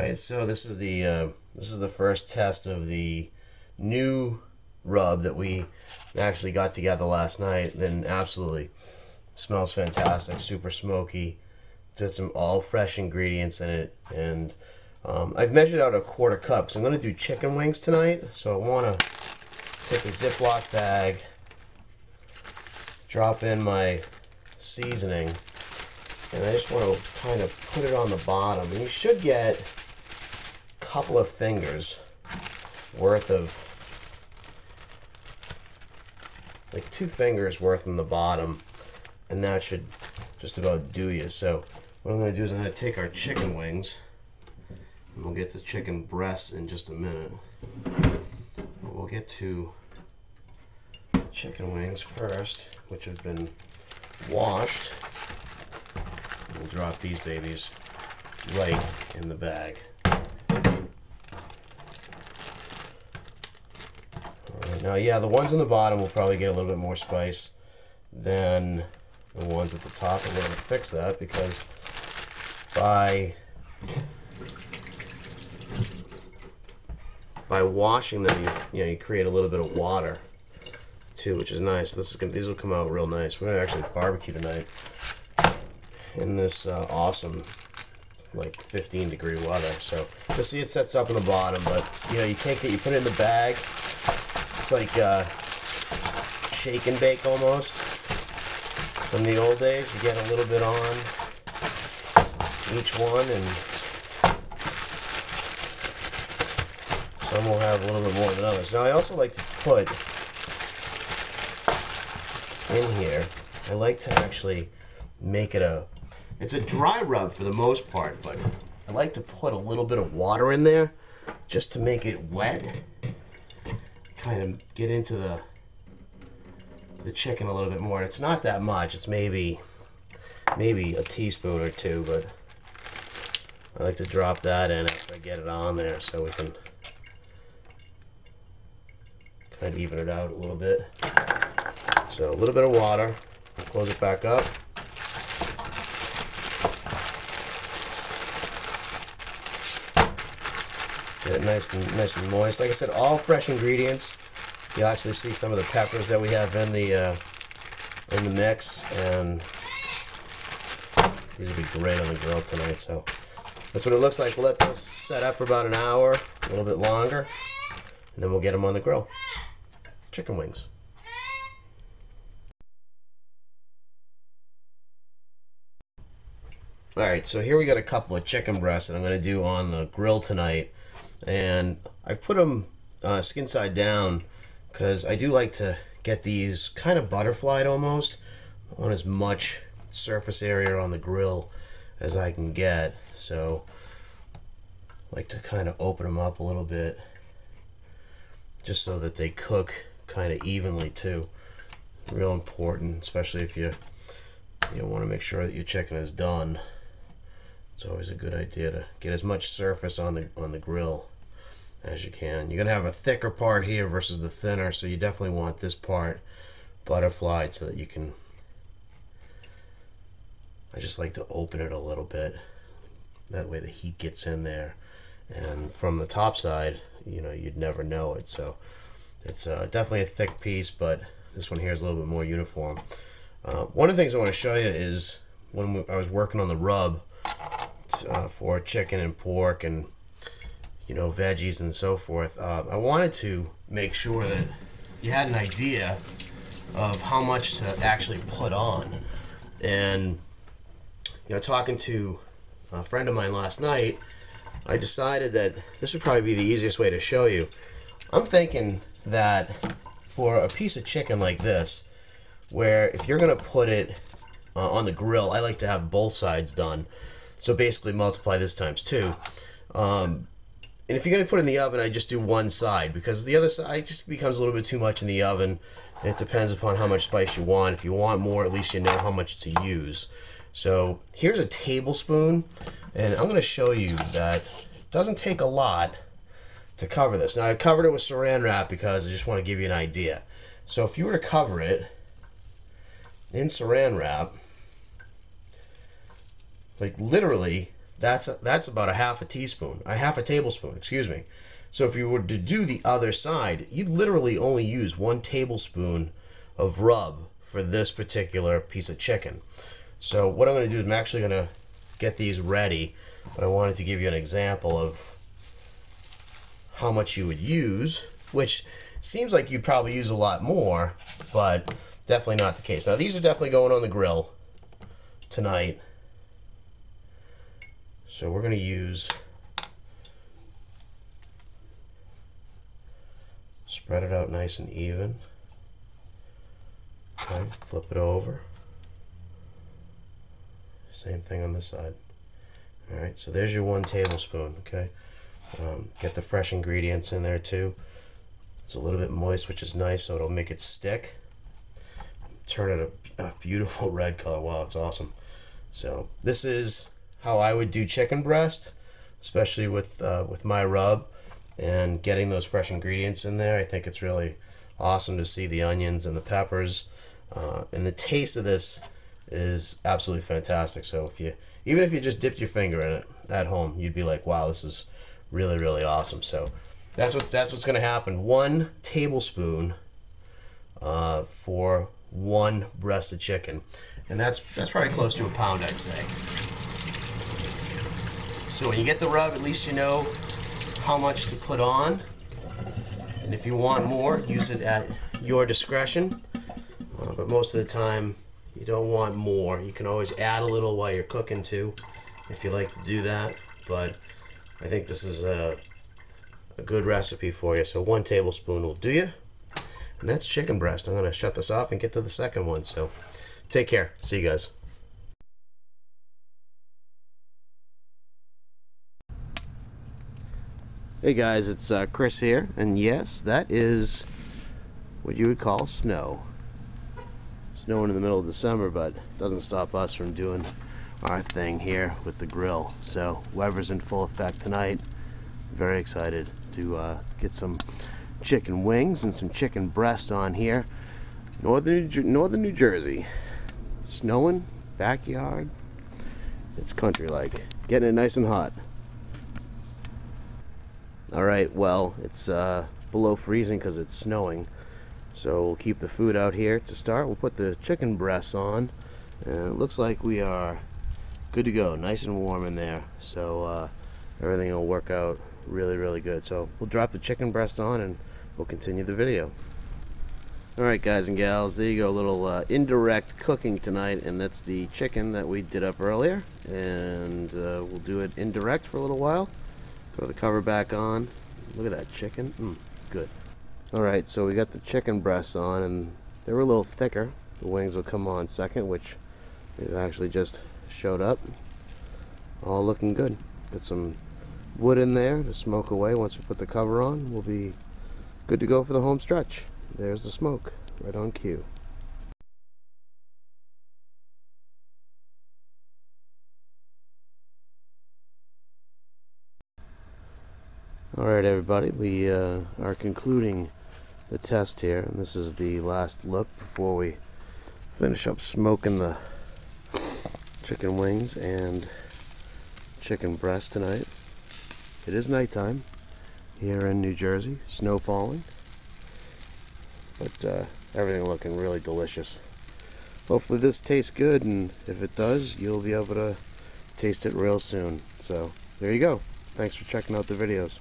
Alright, so this is the first test of the new rub that we actually got together last night, and absolutely smells fantastic, super smoky. It's some all fresh ingredients in it, and I've measured out a quarter cup, so I'm going to do chicken wings tonight. So I want to take a Ziploc bag, drop in my seasoning, and I just want to kind of put it on the bottom, and you should get a couple of fingers worth of, like 2 fingers worth on the bottom, and that should just about do you. So what I'm going to do is I'm going to take our chicken wings, and we'll get to chicken breasts in just a minute. We'll get to chicken wings first, which have been washed. We'll drop these babies right in the bag. Alright, now yeah, the ones on the bottom will probably get a little bit more spice than the ones at the top, and we're going to fix that because by washing them, you create a little bit of water too, which is nice. These will come out real nice. We're going to actually barbecue tonight in this awesome, like 15-degree weather. So you'll see it sets up in the bottom, but you take it, you put it in the bag. It's like shake and bake almost. From the old days, you get a little bit on each one, and some will have a little bit more than others. Now I also like to put in here, I like to actually make it it's a dry rub for the most part, but I like to put a little bit of water in there just to make it wet, kind of get into the chicken a little bit more. And it's not that much, it's maybe a teaspoon or 2, but I like to drop that in after I get it on there so we can kind of even it out a little bit. So a little bit of water, close it back up. Get it nice and moist. Like I said, all fresh ingredients. You'll actually see some of the peppers that we have in the mix, and these will be great on the grill tonight. So that's what it looks like. We'll let those set up for about an hour, a little bit longer, and then we'll get them on the grill. Chicken wings. Alright, so here we got a couple of chicken breasts that I'm going to do on the grill tonight. And I've put them skin side down because I do like to get these kind of butterflied almost. I want as much surface area on the grill as I can get. So I like to kind of open them up a little bit just so that they cook kind of evenly too. Real important, especially if you want to make sure that your chicken is done. It's always a good idea to get as much surface on the grill as you can. You're gonna have a thicker part here versus the thinner, so you definitely want this part butterflied so that you can. I just like to open it a little bit. That way the heat gets in there, and from the top side, you'd never know it. So it's definitely a thick piece, but this one here is a little bit more uniform. One of the things I want to show you is when I was working on the rub for chicken and pork and veggies and so forth, I wanted to make sure that you had an idea of how much to actually put on. And talking to a friend of mine last night, I decided that this would probably be the easiest way to show you. I'm thinking that for a piece of chicken like this, where if you're going to put it on the grill, I like to have both sides done. So basically multiply this times 2. And if you're going to put it in the oven, I just do one side, because the other side just becomes a little bit too much in the oven. It depends upon how much spice you want. If you want more, at least you know how much to use. So here's a tablespoon, and I'm going to show you that it doesn't take a lot to cover this. Now I covered it with saran wrap because I just want to give you an idea. So if you were to cover it in saran wrap, like literally That's about a half a tablespoon, excuse me. So if you were to do the other side, you literally only use 1 tablespoon of rub for this particular piece of chicken. So what I'm going to do is I'm actually going to get these ready, but I wanted to give you an example of how much you would use, which seems like you'd probably use a lot more, but definitely not the case. Now these are definitely going on the grill tonight. So we're going to use, spread it out nice and even. Okay, flip it over. Same thing on this side. Alright, so there's your 1 tablespoon, okay? Get the fresh ingredients in there too. It's a little bit moist, which is nice, so it'll make it stick. Turn it a beautiful red color. Wow, it's awesome. So this is how I would do chicken breast, especially with my rub, and getting those fresh ingredients in there. I think it's really awesome to see the onions and the peppers, and the taste of this is absolutely fantastic. So even if you just dipped your finger in it at home, you'd be like, wow, this is really, really awesome. So that's what's going to happen. 1 tablespoon for 1 breast of chicken, and that's probably close to a pound, I'd say. So when you get the rub, at least you know how much to put on, and if you want more, use it at your discretion, but most of the time you don't want more. You can always add a little while you're cooking too, if you like to do that, but I think this is a good recipe for you. So 1 tablespoon will do you, and that's chicken breast. I'm going to shut this off and get to the second one, so take care. See you guys. Hey guys, it's Chris here, and yes, that is what you would call snow. Snowing in the middle of December, but it doesn't stop us from doing our thing here with the grill. So weather's in full effect tonight. Very excited to get some chicken wings and some chicken breast on here. Northern New Jersey. Snowing, backyard. It's country like. Getting it nice and hot. Alright, well, it's below freezing because it's snowing. So we'll keep the food out here to start. We'll put the chicken breasts on, and it looks like we are good to go. Nice and warm in there. So everything will work out really, really good. So we'll drop the chicken breast on and we'll continue the video. Alright guys and gals, there you go, a little indirect cooking tonight, and that's the chicken that we did up earlier, and we'll do it indirect for a little while. Throw the cover back on. Look at that chicken. Good. Alright, so we got the chicken breasts on, and they were a little thicker. The wings will come on second, which they've actually just showed up. All looking good. Got some wood in there to smoke away. Once we put the cover on, we'll be good to go for the home stretch. There's the smoke, right on cue. Alright everybody, we are concluding the test here, and this is the last look before we finish up smoking the chicken wings and chicken breast tonight. It is nighttime here in New Jersey, snow falling, but everything looking really delicious. Hopefully this tastes good, and if it does, you'll be able to taste it real soon. So there you go. Thanks for checking out the videos.